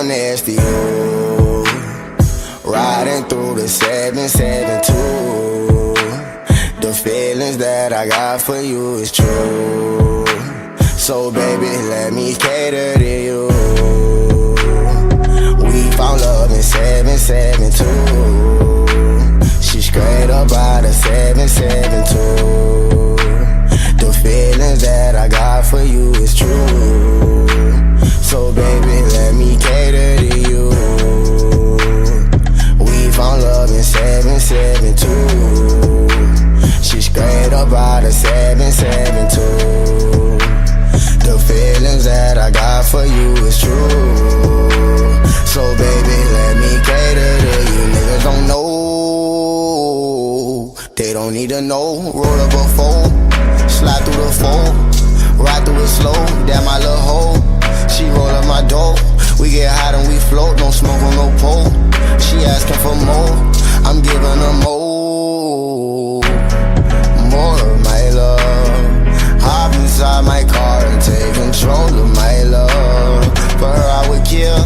on nasty, ooh. Riding through the 772. The feelings that I got for you is true. So baby, let me cater to you. We found love in 772. She's straight up out of 772. The feelings that I got for you is true. So baby, let me cater to you. We found love in 772. She's straight up out of 772. The feelings that I got for you is true. So baby, let me cater to you. Niggas don't know, they don't need to know. Roll up a fold, slide through the fold, ride through it slow, damn my little hoe. She roll up my dough, we get hot and we float, don't smoke on no pole. She asking for more, I'm giving her more of my love. Hop inside my car and take control of my love. For her I would kill,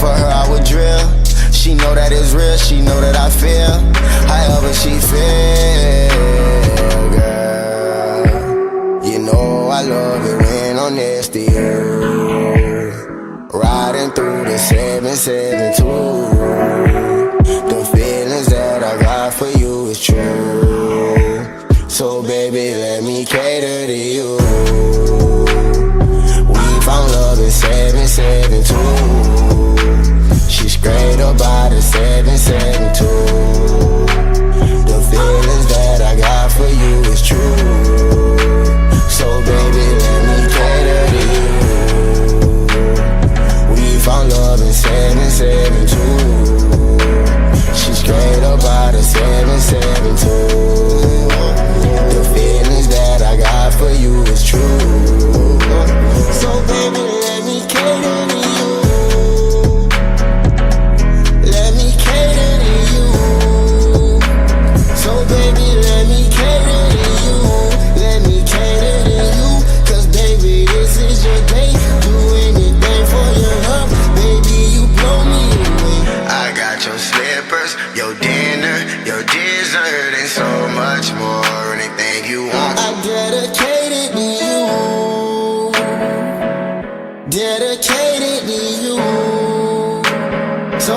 for her I would drill. She know that it's real, she know that I feel however she feel, girl. You know I love it when I'm next to you. Riding through the 772. The feelings that I got for you is true. So baby, let me cater to you. We found love in 772. She's straight up out of 772. The feelings that I got for you is true. So baby, let me cater to you. We found love in 772. She's straight up out of 772. The feelings that I got for you is true. So baby, let me cater to you. Let me cater to you. So baby, let me cater to you. Let me cater to you. Cause baby, this is your day. Do anything for your love. Baby, you blow me away. I got your slippers, your dinner, your dessert, and so much more. Anything you want, I dedicated to you. Dedicated to you. So